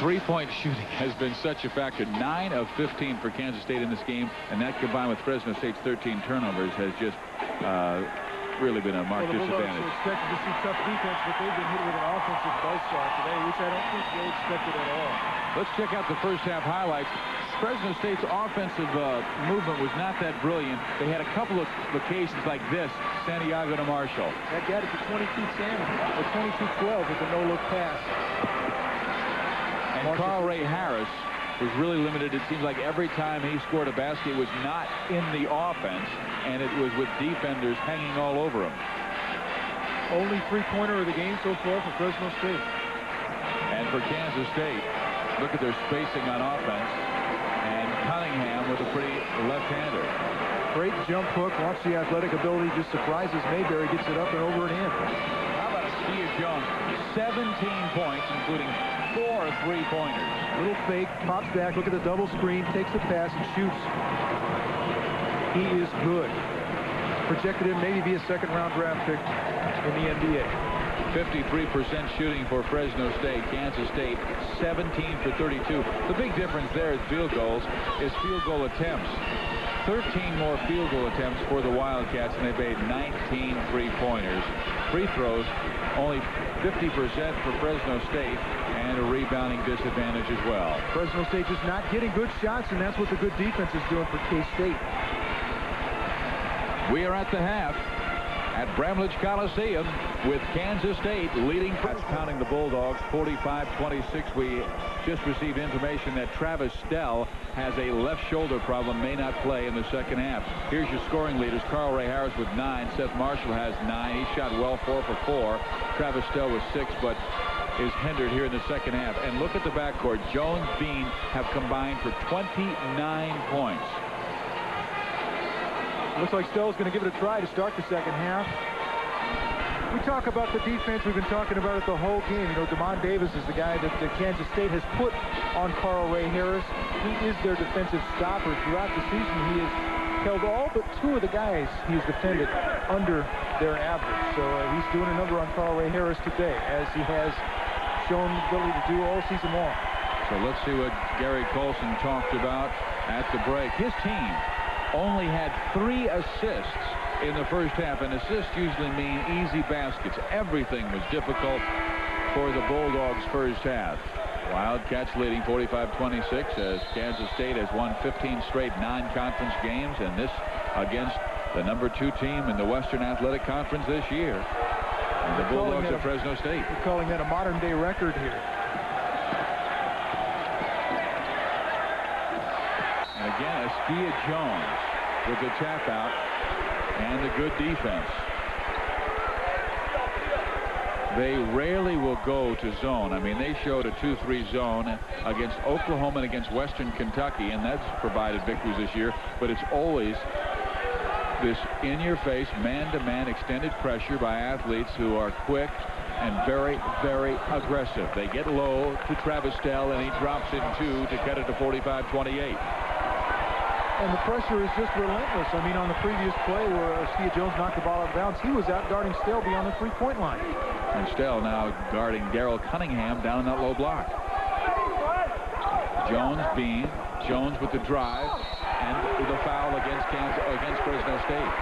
Three-point shooting has been such a factor. 9 of 15 for Kansas State in this game, and that combined with Fresno State's 13 turnovers has just really been a marked disadvantage. Bulldogs expected to see tough defense, but they've been hit with an offensive buzzsaw today, which I don't think they expected at all. Let's check out the first half highlights. Fresno State's offensive movement was not that brilliant. They had a couple of occasions like this, Santiago to Marshall. That got it to 22-10 or 22-12 with a no-look pass. And Carl Ray Harris was really limited. It seems like every time he scored a basket, it was not in the offense, and it was with defenders hanging all over him. Only three-pointer of the game so far for Fresno State. And for Kansas State, look at their spacing on offense. And Cunningham with a pretty left-hander. Great jump hook. Watch the athletic ability. Just surprises Mayberry. Gets it up and over and in. How about Askia Jones? 17 points, including 4 3-pointers. Little fake, pops back, look at the double screen, takes the pass and shoots. He is good. Projected him maybe be a second-round draft pick in the NBA. 53% shooting for Fresno State. Kansas State 17 for 32. The big difference there is field goals, is field goal attempts. 13 more field goal attempts for the Wildcats, and they made 19 3-pointers. Free throws only 50% for Fresno State, and a rebounding disadvantage as well. Fresno State just not getting good shots, and that's what the good defense is doing for K-State. We are at the half at Bramlage Coliseum with Kansas State leading. That's pounding the Bulldogs 45-26. We just received information that Travis Stell has a left shoulder problem, may not play in the second half. Here's your scoring leaders. Carl Ray Harris with 9. Seth Marshall has 9. He shot well, 4 for 4. Travis Stell was 6, but is hindered here in the second half. And look at the backcourt. Jones, Bean have combined for 29 points. Looks like Stell's going to give it a try to start the second half. We talk about the defense. We've been talking about it the whole game. You know, Damon Davis is the guy that Kansas State has put on Carl Ray Harris. He is their defensive stopper throughout the season. He has held all but 2 of the guys he's defended under their average. So he's doing a number on Carl Ray Harris today, as he has shown the ability to do all season long. So let's see what Gary Colson talked about at the break. His team only had 3 assists in the first half, and assists usually mean easy baskets. Everything was difficult for the Bulldogs' first half. Wildcats leading 45-26 as Kansas State has won 15 straight non-conference games, and this against the number 2 team in the Western Athletic Conference this year. And the Bulldogs of Fresno State. We're calling that a modern-day record here. And again, Askia Jones with the tap out and the good defense. They rarely will go to zone. I mean, they showed a 2-3 zone against Oklahoma and against Western Kentucky, and that's provided victories this year. But it's always this in-your-face, man-to-man extended pressure by athletes who are quick and very, very aggressive. They get low to Travis Stell, and he drops in 2 to cut it to 45-28. And the pressure is just relentless. I mean, on the previous play where Askia Jones knocked the ball out of bounds, he was out guarding Stell beyond the three-point line. And Stell now guarding Daryl Cunningham down in that low block. Jones, Bean, Jones with the drive, and the foul against Fresno State.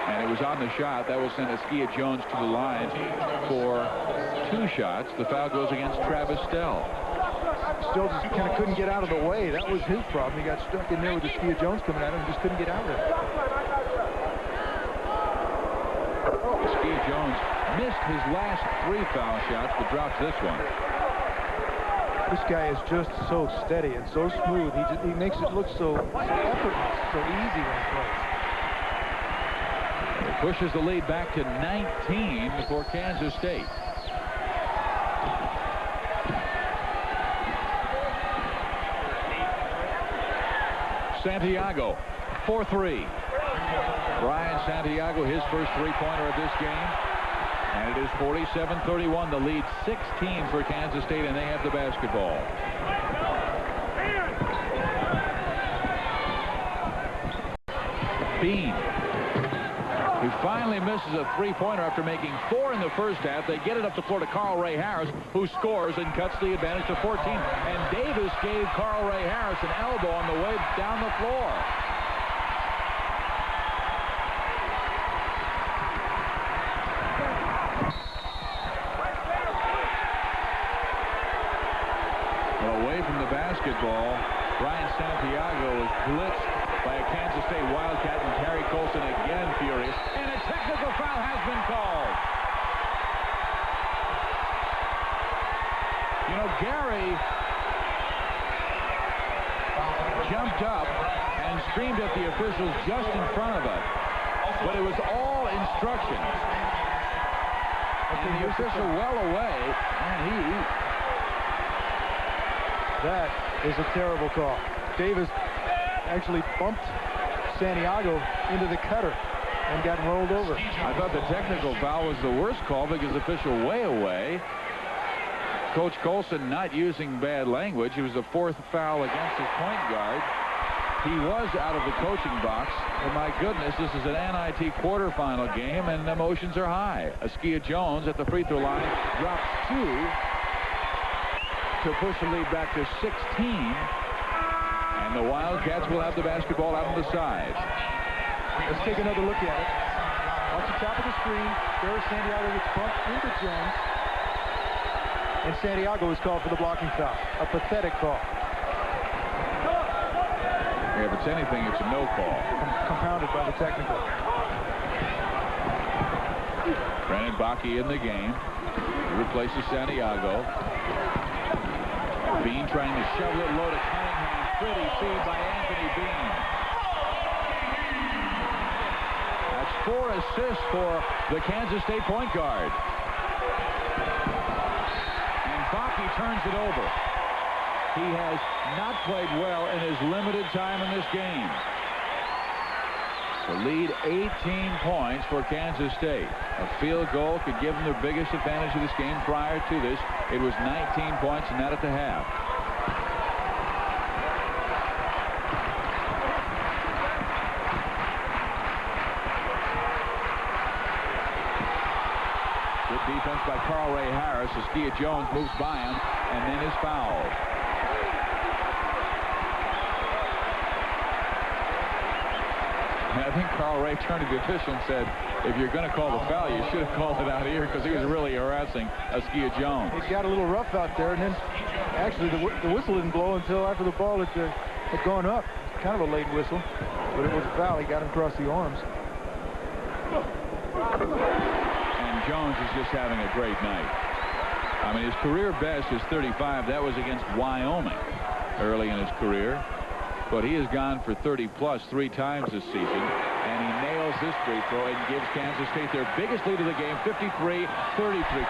And it was on the shot. That will send Askia Jones to the line for 2 shots. The foul goes against Travis Stell. Still just kind of couldn't get out of the way. That was his problem. He got stuck in there with Askia Jones coming at him and just couldn't get out of it. Askia Jones missed his last 3 foul shots, but drops this one. This guy is just so steady and so smooth. He makes it look so effortless, so easy when he plays. It pushes the lead back to 19 for Kansas State. Santiago, 4-3. Brian Santiago, his first 3-pointer of this game. And it is 47-31. The lead 16 for Kansas State, and they have the basketball. Bean. He finally misses a three-pointer after making 4 in the first half. They get it up the floor to Carl Ray Harris, who scores and cuts the advantage to 14. And Davis gave Carl Ray Harris an elbow on the way down the floor. Well, away from the basketball, Brian Santiago is blitzed by a Kansas State Wildcat, and Terry Colson again furious. And a technical foul has been called. You know, Gary jumped up and screamed at the officials just in front of us. But it was all instructions. And the official well away, and that is a terrible call. Davis actually bumped Santiago into the cutter and got rolled over. I thought the technical foul was the worst call because the official way away. Coach Colson not using bad language. It was the 4th foul against his point guard. He was out of the coaching box. And my goodness, this is an NIT quarterfinal game, and emotions are high. Askia Jones at the free throw line drops 2 to push the lead back to 16. And the Wildcats will have the basketball out on the side. Let's take another look at it. Off the top of the screen, there's Santiago gets bumped into Jones. And Santiago is called for the blocking foul. A pathetic call. Yeah, if it's anything, it's a no call. Compounded by the technical. Brandon Bakke in the game. He replaces Santiago. Bean trying to shovel it low to Cunningham. Pretty feed by Anthony Bean. That's 4 assists for the Kansas State point guard. And Bakke turns it over. He has not played well in his limited time in this game. The lead 18 points for Kansas State. A field goal could give them the biggest advantage of this game. Prior to this, it was 19 points, and that at the half. Good defense by Carl Ray Harris. Askia Jones moves by him and then is fouled. I think Carl Ray turned to the official and said, if you're going to call the foul, you should have called it out here, because he was really harassing Askia Jones. It got a little rough out there, and then actually the whistle didn't blow until after the ball had gone up. Kind of a late whistle, but it was a foul. He got him across the arms. And Jones is just having a great night. I mean, his career best is 35. That was against Wyoming early in his career. But he has gone for 30-plus 3 times this season, and he nails this free throw and gives Kansas State their biggest lead of the game, 53-33.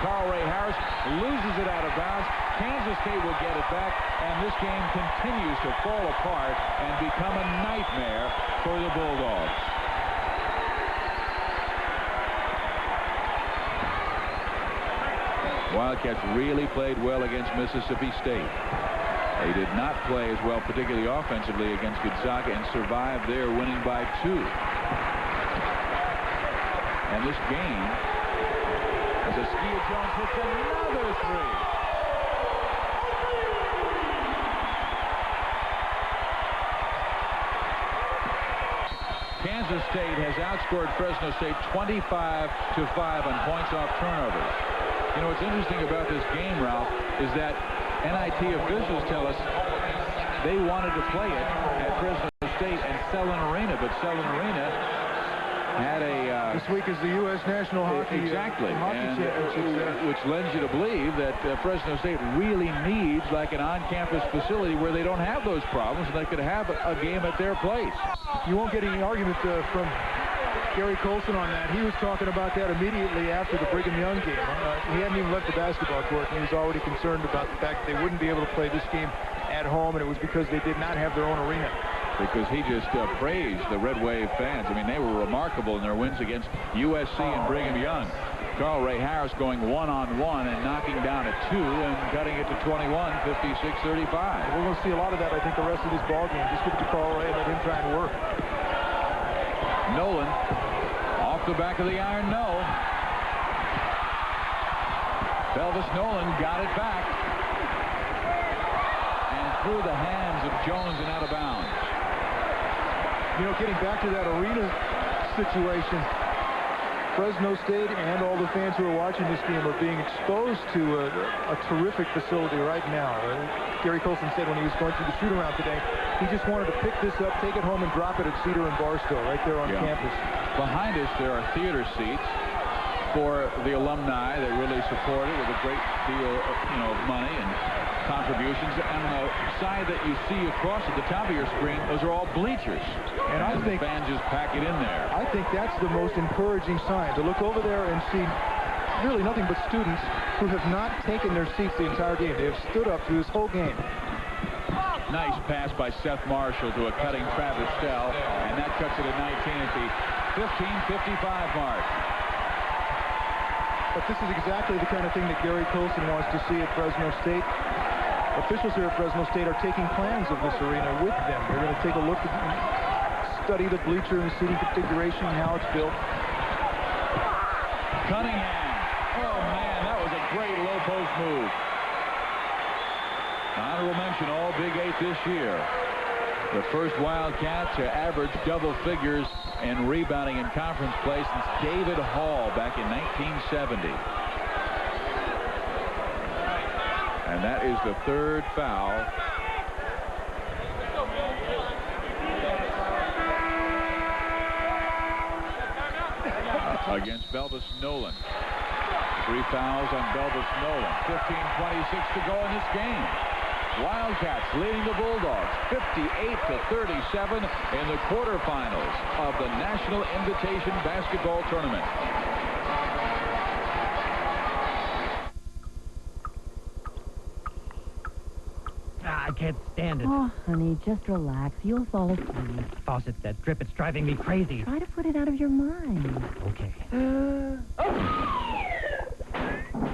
Carl Ray Harris loses it out of bounds. Kansas State will get it back, and this game continues to fall apart and become a nightmare for the Bulldogs. Wildcats really played well against Mississippi State. They did not play as well, particularly offensively, against Gonzaga, and survived there, winning by 2. And this game, as Askia Jones hits another 3. Kansas State has outscored Fresno State 25-5 on points off turnovers. You know, what's interesting about this game, Ralph, is that NIT officials tell us they wanted to play it at Fresno State and Selland Arena, but Selland Arena had a... this week is the U.S. National Hockey, exactly. Hockey Championship. Which lends you to believe that Fresno State really needs like an on-campus facility where they don't have those problems, and they could have a game at their place. You won't get any argument from Gary Colson on that. He was talking about that immediately after the Brigham Young game. He hadn't even left the basketball court, and he was already concerned about the fact that they wouldn't be able to play this game at home, and it was because they did not have their own arena. Because he just praised the Red Wave fans. I mean, they were remarkable in their wins against USC and Brigham Young. Carl Ray Harris going one-on-one and knocking down a 2 and cutting it to 21, 56-35. We're going to see a lot of that, I think, the rest of this ball game. Just give it to Carl Ray and let him try and work. Nolan off the back of the iron, no. Belvis Nolan got it back. And through the hands of Jones and out of bounds. You know, getting back to that arena situation, Fresno State and all the fans who are watching this game are being exposed to a terrific facility right now. Gary Colson said when he was going through the shoot-around today, he just wanted to pick this up, take it home, and drop it at Cedar and Barstow right there on campus. Behind us, there are theater seats for the alumni that really support it with a great deal of money and contributions. And on the side that you see across at the top of your screen, those are all bleachers. And I think fans just pack it in there. I think that's the most encouraging sign, to look over there and see really nothing but students who have not taken their seats the entire game. They have stood up through this whole game. Nice pass by Seth Marshall to a cutting Travis Stell, and that cuts it at 19 at the 15:55 mark. But this is exactly the kind of thing that Gary Colson wants to see at Fresno State. Officials here at Fresno State are taking plans of this arena with them. They're going to take a look at, study the bleacher and seating configuration and how it's built. Cunningham. Oh, man, that was a great low post move. Honorable mention, all Big 8 this year. The first Wildcat to average double figures in rebounding in conference play since David Hall back in 1970. And that is the third foul. Against Belvis Nolan. 3 fouls on Belvis Nolan. 15:26 to go in this game. Wildcats leading the Bulldogs 58-37 in the quarterfinals of the National Invitation Basketball Tournament. I can't stand it. Oh, honey, just relax. You'll fall asleep. Faucet, that drip, it's driving me crazy. Try to put it out of your mind. Okay.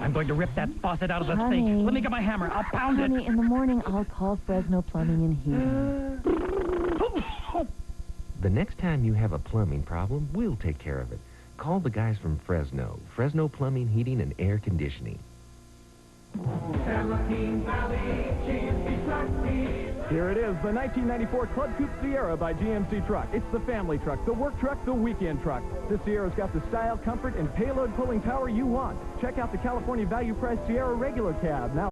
I'm going to rip that faucet out of the Honey. sink. Let me get my hammer. I'll pound it. Honey, in the morning, I'll call Fresno Plumbing and Heating. The next time you have a plumbing problem, we'll take care of it. Call the guys from Fresno. Fresno Plumbing, Heating, and Air Conditioning. Here it is, the 1994 Club Coupe Sierra by GMC Truck. It's the family truck, the work truck, the weekend truck. This Sierra's got the style, comfort, and payload pulling power you want. Check out the California value price Sierra regular cab now.